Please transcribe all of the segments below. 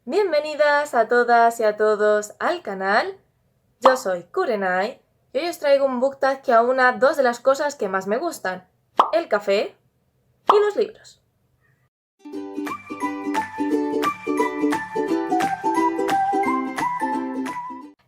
Bienvenidas a todas y a todos al canal. Yo soy Kurenai y hoy os traigo un book tag que aúna dos de las cosas que más me gustan: el café y los libros.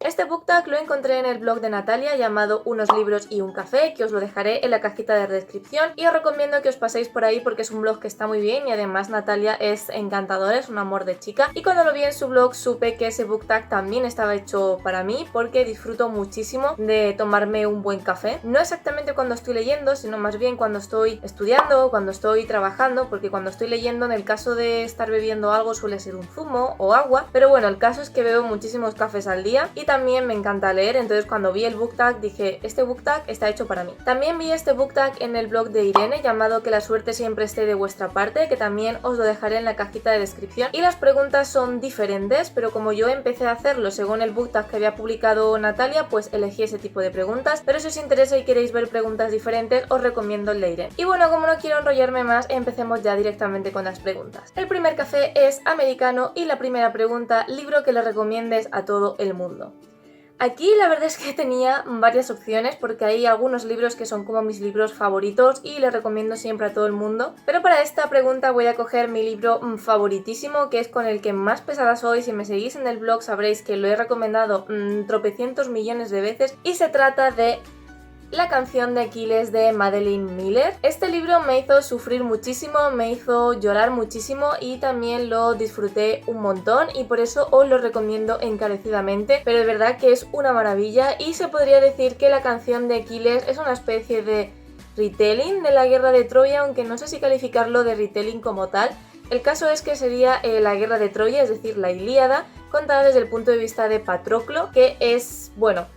Este book tag lo encontré en el blog de Natalia llamado Unos libros y un café, que os lo dejaré en la cajita de descripción, y os recomiendo que os paséis por ahí porque es un blog que está muy bien y además Natalia es encantadora, es un amor de chica, y cuando lo vi en su blog supe que ese book tag también estaba hecho para mí porque disfruto muchísimo de tomarme un buen café, no exactamente cuando estoy leyendo, sino más bien cuando estoy estudiando o cuando estoy trabajando, porque cuando estoy leyendo, en el caso de estar bebiendo algo, suele ser un zumo o agua, pero bueno, el caso es que bebo muchísimos cafés al día y también me encanta leer, entonces cuando vi el book tag dije, este book tag está hecho para mí. También vi este book tag en el blog de Irene llamado Que la suerte siempre esté de vuestra parte, que también os lo dejaré en la cajita de descripción, y las preguntas son diferentes, pero como yo empecé a hacerlo según el book tag que había publicado Natalia, pues elegí ese tipo de preguntas, pero si os interesa y queréis ver preguntas diferentes, os recomiendo el de Irene. Y bueno, como no quiero enrollarme más, empecemos ya directamente con las preguntas. El primer café es americano y la primera pregunta: libro que le recomiendes a todo el mundo. Aquí la verdad es que tenía varias opciones porque hay algunos libros que son como mis libros favoritos y les recomiendo siempre a todo el mundo, pero para esta pregunta voy a coger mi libro favoritísimo, que es con el que más pesada soy. Si me seguís en el blog sabréis que lo he recomendado tropecientos millones de veces, y se trata de La canción de Aquiles de Madeline Miller. Este libro me hizo sufrir muchísimo, me hizo llorar muchísimo y también lo disfruté un montón, y por eso os lo recomiendo encarecidamente, pero de verdad que es una maravilla, y se podría decir que La canción de Aquiles es una especie de retelling de la guerra de Troya, aunque no sé si calificarlo de retelling como tal. El caso es que sería la guerra de Troya, es decir, la Ilíada, contada desde el punto de vista de Patroclo, que es, bueno,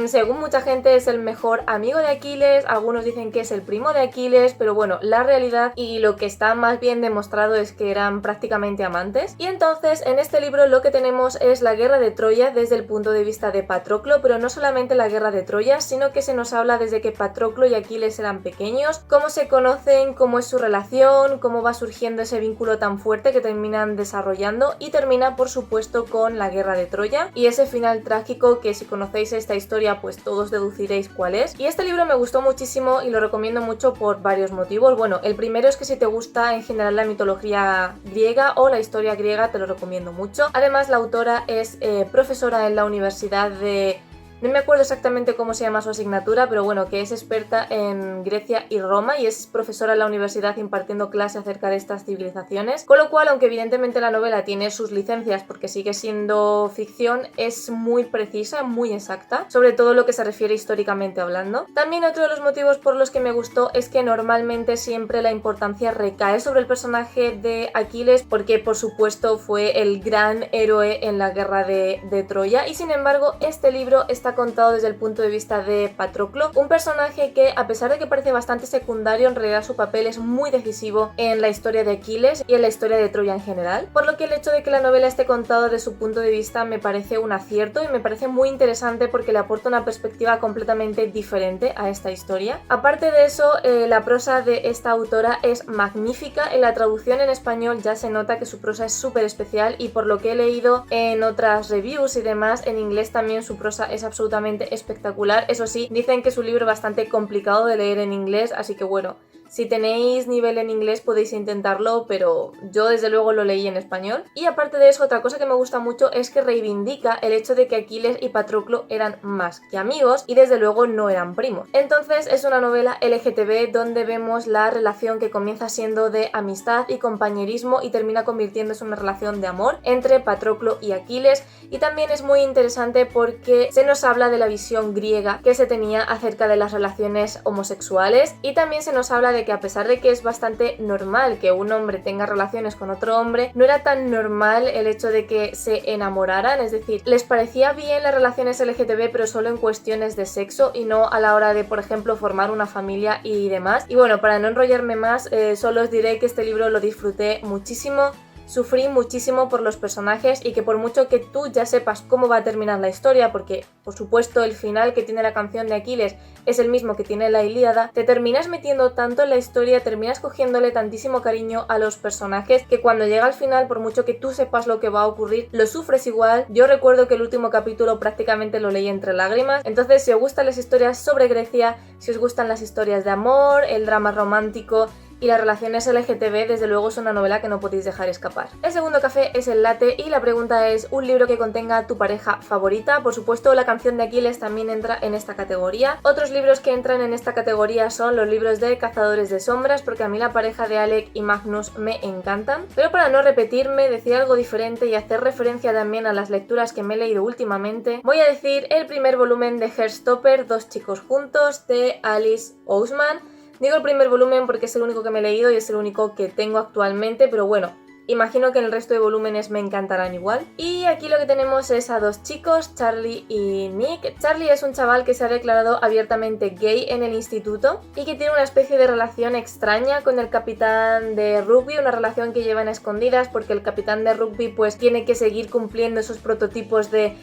según mucha gente es el mejor amigo de Aquiles, algunos dicen que es el primo de Aquiles, pero bueno, la realidad y lo que está más bien demostrado es que eran prácticamente amantes. Y entonces en este libro lo que tenemos es la guerra de Troya desde el punto de vista de Patroclo, pero no solamente la guerra de Troya, sino que se nos habla desde que Patroclo y Aquiles eran pequeños, cómo se conocen, cómo es su relación, cómo va surgiendo ese vínculo tan fuerte que terminan desarrollando, y termina por supuesto con la guerra de Troya y ese final trágico que, si conocéis esta historia, pues todos deduciréis cuál es. Y este libro me gustó muchísimo y lo recomiendo mucho por varios motivos. Bueno, el primero es que si te gusta en general la mitología griega o la historia griega, te lo recomiendo mucho. Además, la autora es profesora en la universidad de... No me acuerdo exactamente cómo se llama su asignatura, pero bueno, que es experta en Grecia y Roma y es profesora en la universidad impartiendo clase acerca de estas civilizaciones, con lo cual, aunque evidentemente la novela tiene sus licencias porque sigue siendo ficción, es muy precisa, muy exacta, sobre todo lo que se refiere históricamente hablando. También otro de los motivos por los que me gustó es que normalmente siempre la importancia recae sobre el personaje de Aquiles, porque por supuesto fue el gran héroe en la guerra de Troya, y sin embargo este libro está contado desde el punto de vista de Patroclo, un personaje que, a pesar de que parece bastante secundario, en realidad su papel es muy decisivo en la historia de Aquiles y en la historia de Troya en general, por lo que el hecho de que la novela esté contada desde su punto de vista me parece un acierto y me parece muy interesante porque le aporta una perspectiva completamente diferente a esta historia. Aparte de eso, la prosa de esta autora es magnífica. En la traducción en español ya se nota que su prosa es súper especial, y por lo que he leído en otras reviews y demás, en inglés también su prosa es absolutamente espectacular. Eso sí, dicen que es un libro bastante complicado de leer en inglés, así que bueno, si tenéis nivel en inglés podéis intentarlo, pero yo desde luego lo leí en español. Y aparte de eso, otra cosa que me gusta mucho es que reivindica el hecho de que Aquiles y Patroclo eran más que amigos y desde luego no eran primos. Entonces es una novela LGTB donde vemos la relación que comienza siendo de amistad y compañerismo y termina convirtiéndose en una relación de amor entre Patroclo y Aquiles. Y también es muy interesante porque se nos habla de la visión griega que se tenía acerca de las relaciones homosexuales, y también se nos habla de que, a pesar de que es bastante normal que un hombre tenga relaciones con otro hombre, no era tan normal el hecho de que se enamoraran, es decir, les parecía bien las relaciones LGTB pero solo en cuestiones de sexo y no a la hora de, por ejemplo, formar una familia y demás. Y bueno, para no enrollarme más, solo os diré que este libro lo disfruté muchísimo. sufrí muchísimo por los personajes y que por mucho que tú ya sepas cómo va a terminar la historia, porque por supuesto el final que tiene la canción de Aquiles es el mismo que tiene la Ilíada, te terminas metiendo tanto en la historia, terminas cogiéndole tantísimo cariño a los personajes que cuando llega al final, por mucho que tú sepas lo que va a ocurrir, lo sufres igual. Yo recuerdo que el último capítulo prácticamente lo leí entre lágrimas. Entonces, si os gustan las historias sobre Grecia, si os gustan las historias de amor, el drama romántico y las relaciones LGTB, desde luego es una novela que no podéis dejar escapar. El segundo café es El Latte y la pregunta es un libro que contenga tu pareja favorita. Por supuesto, La canción de Aquiles también entra en esta categoría. Otros libros que entran en esta categoría son los libros de Cazadores de Sombras, porque a mí la pareja de Alec y Magnus me encantan. Pero para no repetirme, decir algo diferente y hacer referencia también a las lecturas que me he leído últimamente, voy a decir el primer volumen de Heartstopper, Dos chicos juntos, de Alice Oseman. Digo el primer volumen porque es el único que me he leído y es el único que tengo actualmente, pero bueno, imagino que en el resto de volúmenes me encantarán igual. Y aquí lo que tenemos es a dos chicos, Charlie y Nick. Charlie es un chaval que se ha declarado abiertamente gay en el instituto y que tiene una especie de relación extraña con el capitán de rugby, una relación que llevan a escondidas porque el capitán de rugby pues tiene que seguir cumpliendo esos prototipos de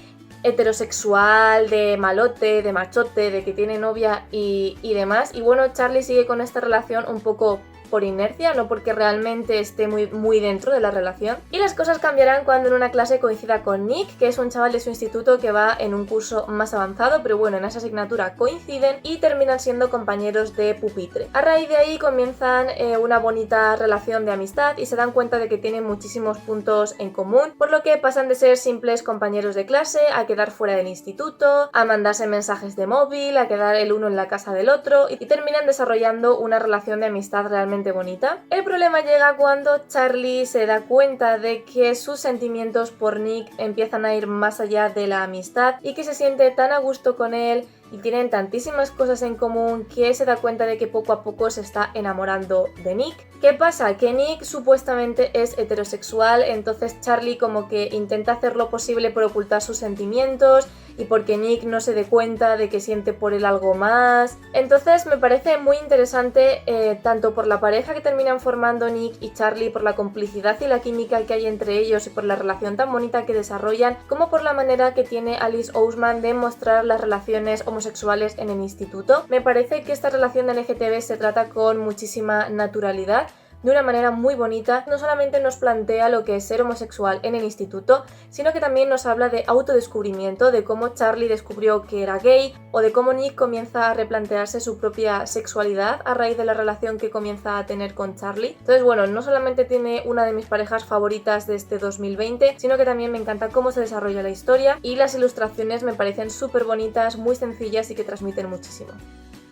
heterosexual, de malote, de machote, de que tiene novia y demás. Y bueno, Charlie sigue con esta relación un poco por inercia, no porque realmente esté muy dentro de la relación. Y las cosas cambiarán cuando en una clase coincida con Nick, que es un chaval de su instituto que va en un curso más avanzado, pero bueno, en esa asignatura coinciden y terminan siendo compañeros de pupitre. A raíz de ahí comienzan una bonita relación de amistad y se dan cuenta de que tienen muchísimos puntos en común, por lo que pasan de ser simples compañeros de clase a quedar fuera del instituto, a mandarse mensajes de móvil, a quedar el uno en la casa del otro y terminan desarrollando una relación de amistad realmente bonita. El problema llega cuando Charlie se da cuenta de que sus sentimientos por Nick empiezan a ir más allá de la amistad y que se siente tan a gusto con él y tienen tantísimas cosas en común que se da cuenta de que poco a poco se está enamorando de Nick. ¿Qué pasa? Que Nick supuestamente es heterosexual, entonces Charlie como que intenta hacer lo posible por ocultar sus sentimientos y porque Nick no se dé cuenta de que siente por él algo más. Entonces me parece muy interesante tanto por la pareja que terminan formando Nick y Charlie, por la complicidad y la química que hay entre ellos y por la relación tan bonita que desarrollan, como por la manera que tiene Alice Oseman de mostrar las relaciones homosexuales en el instituto. Me parece que esta relación de LGTB se trata con muchísima naturalidad, de una manera muy bonita. No solamente nos plantea lo que es ser homosexual en el instituto, sino que también nos habla de autodescubrimiento, de cómo Charlie descubrió que era gay o de cómo Nick comienza a replantearse su propia sexualidad a raíz de la relación que comienza a tener con Charlie. Entonces bueno, no solamente tiene una de mis parejas favoritas de este 2020, sino que también me encanta cómo se desarrolla la historia y las ilustraciones me parecen súper bonitas, muy sencillas y que transmiten muchísimo.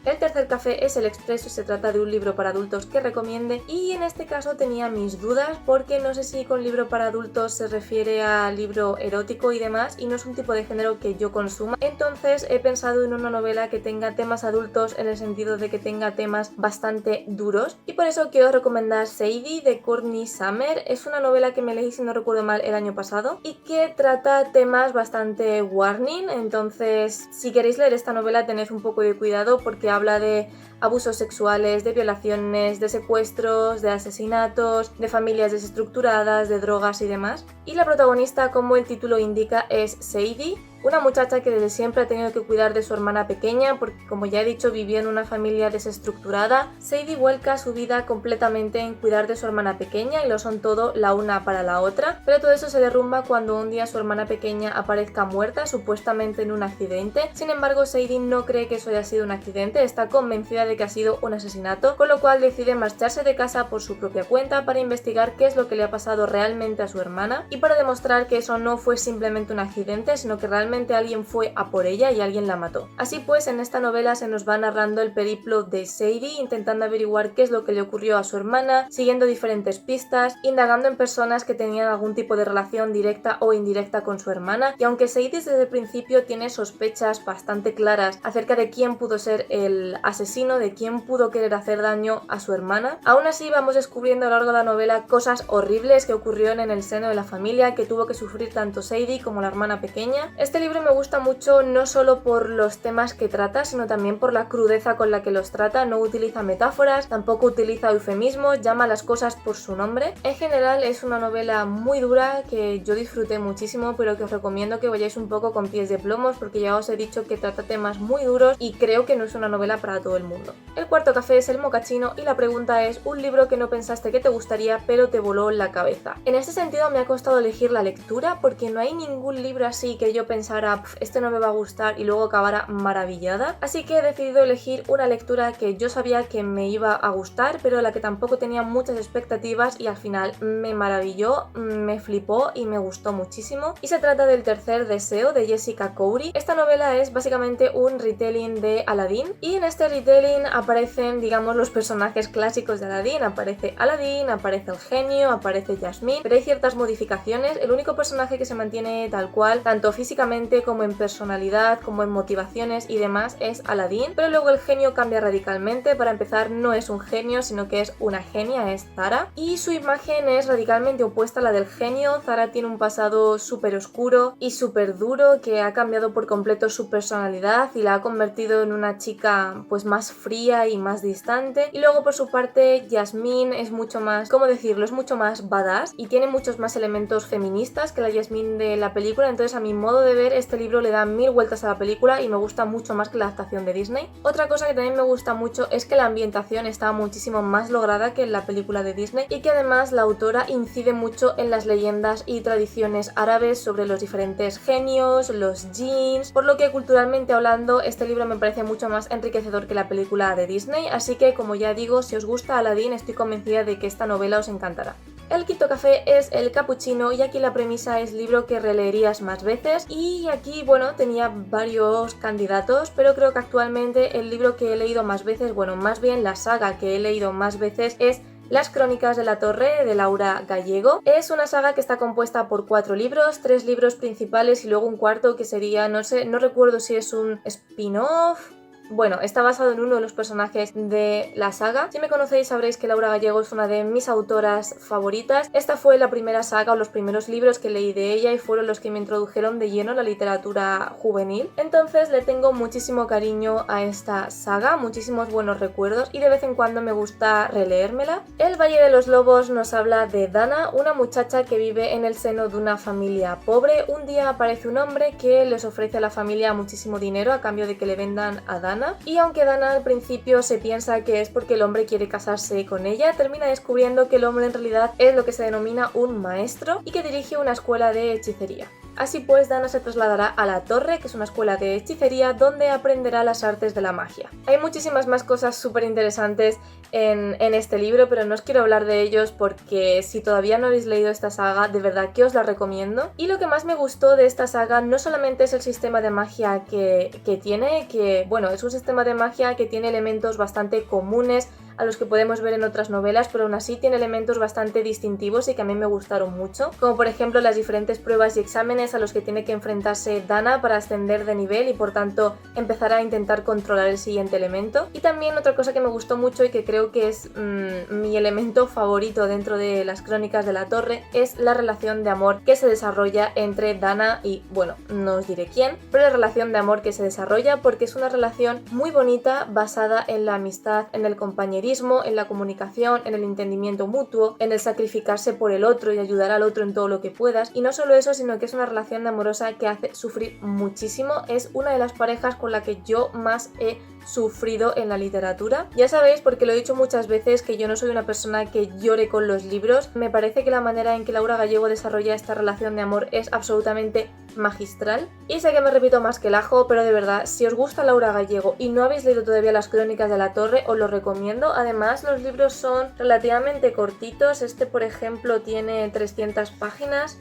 El tercer café es El Expreso y se trata de un libro para adultos que recomiende, y en este caso tenía mis dudas porque no sé si con libro para adultos se refiere a libro erótico y demás, y no es un tipo de género que yo consuma. Entonces he pensado en una novela que tenga temas adultos en el sentido de que tenga temas bastante duros, y por eso quiero recomendar Sadie de Courtney Summer. Es una novela que me leí, si no recuerdo mal, el año pasado y que trata temas bastante warning. Entonces si queréis leer esta novela tened un poco de cuidado porque habla de abusos sexuales, de violaciones, de secuestros, de asesinatos, de familias desestructuradas, de drogas y demás. Y la protagonista, como el título indica, es Sadie, una muchacha que desde siempre ha tenido que cuidar de su hermana pequeña porque, como ya he dicho, vivía en una familia desestructurada. Sadie vuelca su vida completamente en cuidar de su hermana pequeña y lo son todo la una para la otra, pero todo eso se derrumba cuando un día su hermana pequeña aparezca muerta, supuestamente en un accidente. Sin embargo, Sadie no cree que eso haya sido un accidente, está convencida de que ha sido un asesinato, con lo cual decide marcharse de casa por su propia cuenta para investigar qué es lo que le ha pasado realmente a su hermana y para demostrar que eso no fue simplemente un accidente, sino que realmente alguien fue a por ella y alguien la mató. Así pues, en esta novela se nos va narrando el periplo de Sadie, intentando averiguar qué es lo que le ocurrió a su hermana, siguiendo diferentes pistas, indagando en personas que tenían algún tipo de relación directa o indirecta con su hermana, y aunque Sadie desde el principio tiene sospechas bastante claras acerca de quién pudo ser el asesino, de quién pudo querer hacer daño a su hermana, aún así vamos descubriendo a lo largo de la novela cosas horribles que ocurrieron en el seno de la familia que tuvo que sufrir tanto Sadie como la hermana pequeña. Este Este libro me gusta mucho no solo por los temas que trata, sino también por la crudeza con la que los trata. No utiliza metáforas, tampoco utiliza eufemismos, llama las cosas por su nombre. En general es una novela muy dura que yo disfruté muchísimo, pero que os recomiendo que vayáis un poco con pies de plomos porque ya os he dicho que trata temas muy duros y creo que no es una novela para todo el mundo. El cuarto café es El Mocaccino y la pregunta es: un libro que no pensaste que te gustaría pero te voló la cabeza. En este sentido me ha costado elegir la lectura porque no hay ningún libro así que yo pensara este no me va a gustar y luego acabara maravillada, así que he decidido elegir una lectura que yo sabía que me iba a gustar pero a la que tampoco tenía muchas expectativas y al final me maravilló, me flipó y me gustó muchísimo, y se trata del Tercer Deseo de Jessica Khoury. Esta novela es básicamente un retelling de Aladdin y en este retelling aparecen, digamos, los personajes clásicos de Aladdin. Aparece Aladdin, aparece el genio, aparece Jasmine, pero hay ciertas modificaciones. El único personaje que se mantiene tal cual, tanto físicamente como en personalidad, como en motivaciones y demás, es Aladdin, pero luego el genio cambia radicalmente. Para empezar, no es un genio, sino que es una genia, es Zara, y su imagen es radicalmente opuesta a la del genio. Zara tiene un pasado súper oscuro y súper duro que ha cambiado por completo su personalidad y la ha convertido en una chica pues más fría y más distante. Y luego por su parte Jasmine es mucho más, ¿cómo decirlo? Es mucho más badass y tiene muchos más elementos feministas que la Jasmine de la película. Entonces, a mi modo de ver, este libro le da 1000 vueltas a la película y me gusta mucho más que la adaptación de Disney. Otra cosa que también me gusta mucho es que la ambientación está muchísimo más lograda que en la película de Disney y que además la autora incide mucho en las leyendas y tradiciones árabes sobre los diferentes genios, los jinns, por lo que culturalmente hablando este libro me parece mucho más enriquecedor que la película de Disney, así que como ya digo, si os gusta Aladdin estoy convencida de que esta novela os encantará. El quinto café es El Capuchino y aquí la premisa es libro que releerías más veces, y aquí, bueno, tenía varios candidatos, pero creo que actualmente el libro que he leído más veces, bueno, más bien la saga que he leído más veces es Las Crónicas de la Torre de Laura Gallego. Es una saga que está compuesta por 4 libros, 3 libros principales y luego un cuarto que sería, no sé, no recuerdo si es un spin-off. Bueno, está basado en uno de los personajes de la saga. Si me conocéis sabréis que Laura Gallego es una de mis autoras favoritas. Esta fue la primera saga o los primeros libros que leí de ella y fueron los que me introdujeron de lleno a la literatura juvenil. Entonces le tengo muchísimo cariño a esta saga, muchísimos buenos recuerdos y de vez en cuando me gusta releérmela. El Valle de los Lobos nos habla de Dana, una muchacha que vive en el seno de una familia pobre. Un día aparece un hombre que les ofrece a la familia muchísimo dinero a cambio de que le vendan a Dana. Y aunque Dana al principio se piensa que es porque el hombre quiere casarse con ella, termina descubriendo que el hombre en realidad es lo que se denomina un maestro y que dirige una escuela de hechicería. Así pues, Dana se trasladará a la Torre, que es una escuela de hechicería donde aprenderá las artes de la magia. Hay muchísimas más cosas súper interesantes en este libro, pero no os quiero hablar de ellos porque si todavía no habéis leído esta saga, de verdad que os la recomiendo. Y lo que más me gustó de esta saga no solamente es el sistema de magia que tiene, que bueno, es un sistema de magia que tiene elementos bastante comunes a los que podemos ver en otras novelas, pero aún así tiene elementos bastante distintivos y que a mí me gustaron mucho, como por ejemplo las diferentes pruebas y exámenes a los que tiene que enfrentarse Dana para ascender de nivel y por tanto empezar a intentar controlar el siguiente elemento. Y también otra cosa que me gustó mucho y que creo que es mi elemento favorito dentro de las Crónicas de la Torre es la relación de amor que se desarrolla entre Dana y, bueno, no os diré quién, pero la relación de amor que se desarrolla porque es una relación muy bonita basada en la amistad, en el compañerismo, en la comunicación, en el entendimiento mutuo, en el sacrificarse por el otro y ayudar al otro en todo lo que puedas. Y no solo eso, sino que es una relación amorosa que hace sufrir muchísimo. Es una de las parejas con la que yo más he sufrido en la literatura. Ya sabéis, porque lo he dicho muchas veces, que yo no soy una persona que llore con los libros. Me parece que la manera en que Laura Gallego desarrolla esta relación de amor es absolutamente magistral. Y sé que me repito más que el ajo, pero de verdad, si os gusta Laura Gallego y no habéis leído todavía las Crónicas de la Torre, os lo recomiendo. Además, los libros son relativamente cortitos. Este, por ejemplo, tiene 300 páginas.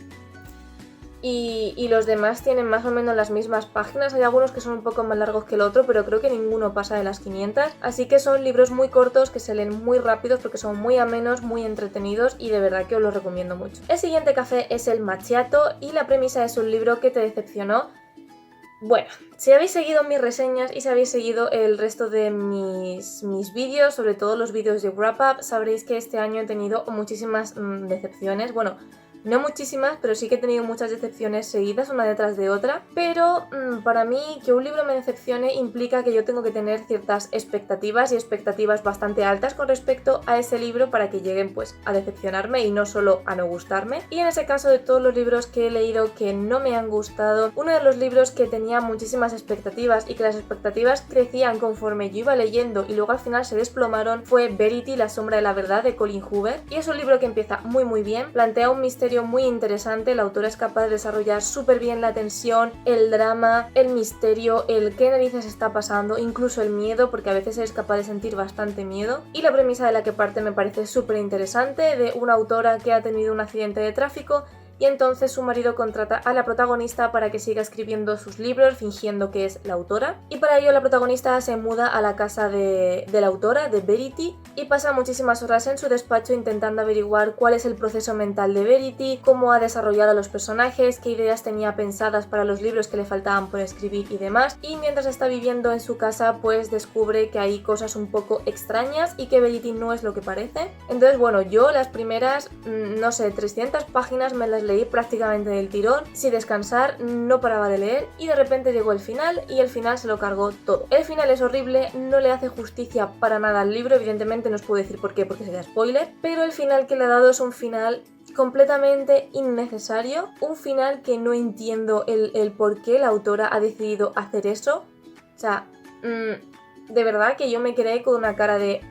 Y los demás tienen más o menos las mismas páginas. Hay algunos que son un poco más largos que el otro, pero creo que ninguno pasa de las 500. Así que son libros muy cortos que se leen muy rápidos porque son muy amenos, muy entretenidos y de verdad que os los recomiendo mucho. El siguiente café es El Macchiato y la premisa es un libro que te decepcionó. Bueno, si habéis seguido mis reseñas y si habéis seguido el resto de mis vídeos, sobre todo los vídeos de Wrap Up, sabréis que este año he tenido muchísimas decepciones. Bueno, No muchísimas, pero sí que he tenido muchas decepciones seguidas una detrás de otra, pero para mí que un libro me decepcione implica que yo tengo que tener ciertas expectativas y expectativas bastante altas con respecto a ese libro para que lleguen pues a decepcionarme y no solo a no gustarme. Y en ese caso, de todos los libros que he leído que no me han gustado, uno de los libros que tenía muchísimas expectativas y que las expectativas crecían conforme yo iba leyendo y luego al final se desplomaron fue Verity, la sombra de la verdad, de Colin Hoover. Y es un libro que empieza muy bien, plantea un misterio muy interesante, la autora es capaz de desarrollar súper bien la tensión, el drama, el misterio, el qué narices está pasando, incluso el miedo, porque a veces eres capaz de sentir bastante miedo. Y la premisa de la que parte me parece súper interesante, de una autora que ha tenido un accidente de tráfico y entonces su marido contrata a la protagonista para que siga escribiendo sus libros fingiendo que es la autora, y para ello la protagonista se muda a la casa de la autora, de Verity, y pasa muchísimas horas en su despacho intentando averiguar cuál es el proceso mental de Verity, cómo ha desarrollado a los personajes, qué ideas tenía pensadas para los libros que le faltaban por escribir y demás, y mientras está viviendo en su casa pues descubre que hay cosas un poco extrañas y que Verity no es lo que parece. Entonces bueno, yo las primeras, no sé, 300 páginas me las leí prácticamente del tirón, sin descansar, no paraba de leer y de repente llegó el final y el final se lo cargó todo. El final es horrible, no le hace justicia para nada al libro, evidentemente no os puedo decir por qué porque sería spoiler, pero el final que le ha dado es un final completamente innecesario, un final que no entiendo el por qué la autora ha decidido hacer eso. O sea, de verdad que yo me quedé con una cara de...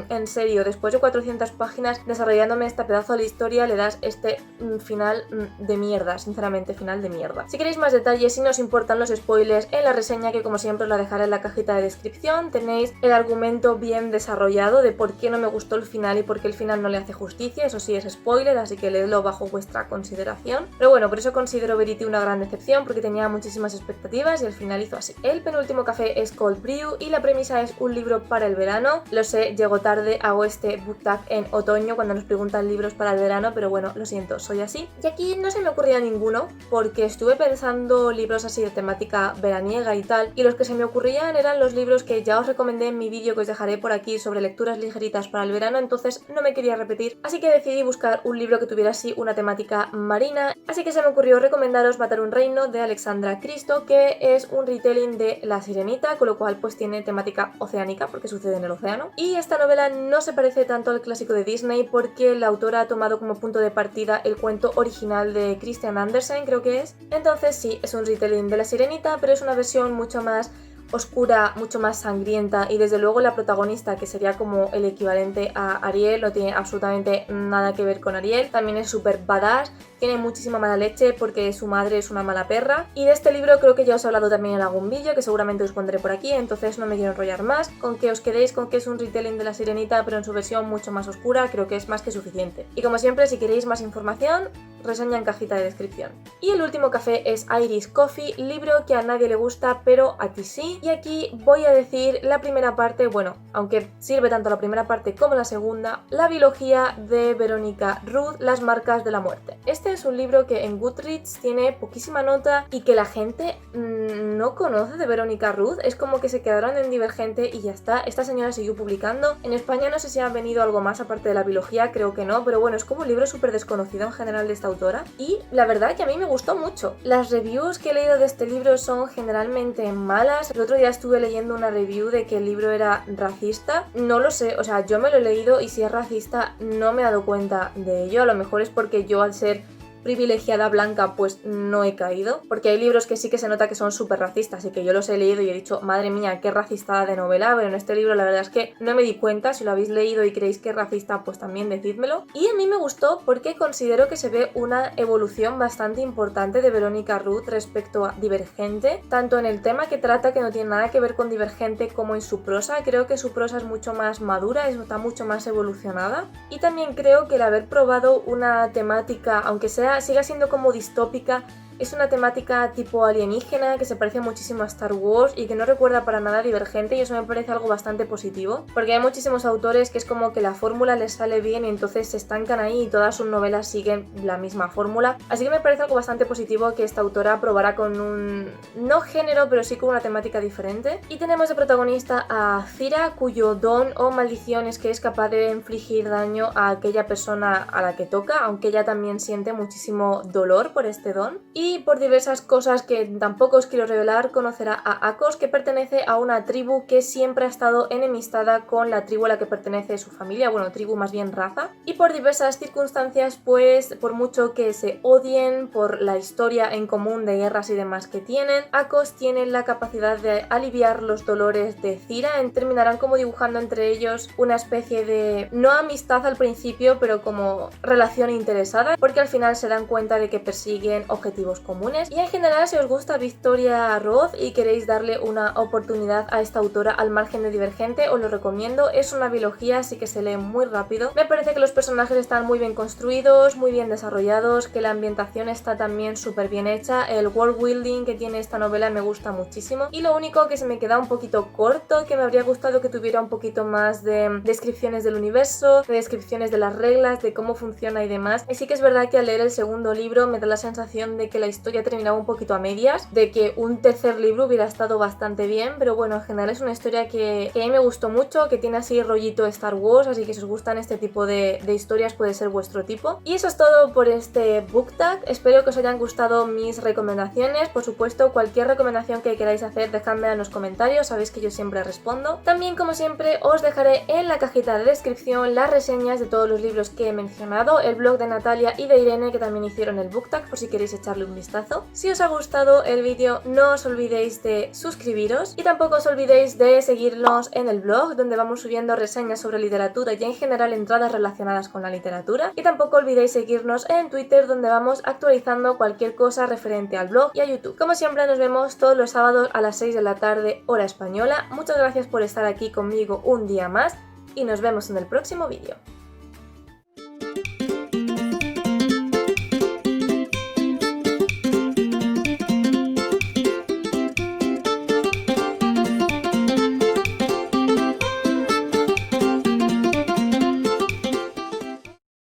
en serio, después de 400 páginas desarrollándome esta pedazo de historia, le das este final de mierda, sinceramente, final de mierda. Si queréis más detalles, si no os importan los spoilers, en la reseña, que como siempre os la dejaré en la cajita de descripción, tenéis el argumento bien desarrollado de por qué no me gustó el final y por qué el final no le hace justicia. Eso sí es spoiler, así que leedlo bajo vuestra consideración. Pero bueno, por eso considero Verity una gran decepción, porque tenía muchísimas expectativas y al final hizo así. El penúltimo café es Cold Brew y la premisa es un libro para el verano. Lo sé, llego tarde, hago este book tag en otoño cuando nos preguntan libros para el verano, pero bueno, lo siento, soy así. Y aquí no se me ocurría ninguno, porque estuve pensando libros así de temática veraniega y tal, y los que se me ocurrían eran los libros que ya os recomendé en mi vídeo que os dejaré por aquí sobre lecturas ligeritas para el verano, entonces no me quería repetir, así que decidí buscar un libro que tuviera así una temática marina, así que se me ocurrió recomendaros Matar un reino, de Alexandra Cristo, que es un retelling de La Sirenita, con lo cual pues tiene temática oceánica porque sucede en el océano. Y esta novela no se parece tanto al clásico de Disney porque la autora ha tomado como punto de partida el cuento original de Christian Andersen, creo que es. Entonces sí, es un retelling de La Sirenita, pero es una versión mucho más oscura, mucho más sangrienta, y desde luego la protagonista, que sería como el equivalente a Ariel, no tiene absolutamente nada que ver con Ariel, también es súper badass, tiene muchísima mala leche porque su madre es una mala perra. Y de este libro creo que ya os he hablado también en algún vídeo que seguramente os pondré por aquí, entonces no me quiero enrollar más, con que os quedéis con que es un retelling de La Sirenita pero en su versión mucho más oscura, creo que es más que suficiente. Y como siempre, si queréis más información, reseña en cajita de descripción. Y el último café es Irish Coffee, libro que a nadie le gusta pero a ti sí. Y aquí voy a decir la primera parte, bueno, aunque sirve tanto la primera parte como la segunda, La biología de Verónica Ruth, Las marcas de la muerte. Este es un libro que en Goodreads tiene poquísima nota y que la gente no conoce de Verónica Ruth, es como que se quedaron en Divergente y ya está. Esta señora siguió publicando. En España no sé si ha venido algo más aparte de la biología, creo que no, pero bueno, es como un libro súper desconocido en general de esta autora y la verdad que a mí me gustó mucho. Las reviews que he leído de este libro son generalmente malas. El otro día estuve leyendo una review de que el libro era racista, no lo sé, o sea, yo me lo he leído y si es racista no me he dado cuenta de ello. A lo mejor es porque yo, al ser privilegiada blanca, pues no he caído, porque hay libros que sí que se nota que son súper racistas y que yo los he leído y he dicho, madre mía, qué racistada de novela, pero en este libro la verdad es que no me di cuenta. Si lo habéis leído y creéis que es racista, pues también decídmelo. Y a mí me gustó porque considero que se ve una evolución bastante importante de Verónica Ruth respecto a Divergente, tanto en el tema que trata, que no tiene nada que ver con Divergente, como en su prosa. Creo que su prosa es mucho más madura, está mucho más evolucionada, y también creo que el haber probado una temática, aunque sea primera siga siendo como distópica. Es una temática tipo alienígena que se parece muchísimo a Star Wars y que no recuerda para nada a Divergente, y eso me parece algo bastante positivo, porque hay muchísimos autores que es como que la fórmula les sale bien y entonces se estancan ahí y todas sus novelas siguen la misma fórmula. Así que me parece algo bastante positivo que esta autora probara con un... no género, pero sí con una temática diferente. Y tenemos de protagonista a Cira, cuyo don o maldición es que es capaz de infligir daño a aquella persona a la que toca, aunque ella también siente muchísimo dolor por este don. Y por diversas cosas que tampoco os quiero revelar, conocerá a Akos, que pertenece a una tribu que siempre ha estado enemistada con la tribu a la que pertenece su familia, bueno, tribu más bien raza. Y por diversas circunstancias, pues por mucho que se odien, por la historia en común de guerras y demás que tienen, Akos tiene la capacidad de aliviar los dolores de Cira. Terminarán como dibujando entre ellos una especie de, no amistad al principio, pero como relación interesada, porque al final se dan cuenta de que persiguen objetivos comunes. Y en general, si os gusta Victoria Roth y queréis darle una oportunidad a esta autora al margen de Divergente, os lo recomiendo. Es una biología, así que se lee muy rápido. Me parece que los personajes están muy bien construidos, muy bien desarrollados, que la ambientación está también súper bien hecha. El world building que tiene esta novela me gusta muchísimo, y lo único que se me queda un poquito corto, que me habría gustado que tuviera un poquito más de descripciones del universo, de descripciones de las reglas, de cómo funciona y demás. Y sí que es verdad que al leer el segundo libro me da la sensación de que la historia terminaba un poquito a medias, de que un tercer libro hubiera estado bastante bien, pero bueno, en general es una historia que a mí me gustó mucho, que tiene así rollito Star Wars, así que si os gustan este tipo de historias puede ser vuestro tipo. Y eso es todo por este book tag. Espero que os hayan gustado mis recomendaciones. Por supuesto, cualquier recomendación que queráis hacer, dejadmela en los comentarios, sabéis que yo siempre respondo. También, como siempre, os dejaré en la cajita de descripción las reseñas de todos los libros que he mencionado, el blog de Natalia y de Irene, que también hicieron el book tag, por si queréis echarle un vistazo. Si os ha gustado el vídeo, no os olvidéis de suscribiros y tampoco os olvidéis de seguirnos en el blog, donde vamos subiendo reseñas sobre literatura y en general entradas relacionadas con la literatura. Y tampoco olvidéis seguirnos en Twitter, donde vamos actualizando cualquier cosa referente al blog y a YouTube. Como siempre, nos vemos todos los sábados a las 6 de la tarde, hora española. Muchas gracias por estar aquí conmigo un día más y nos vemos en el próximo vídeo.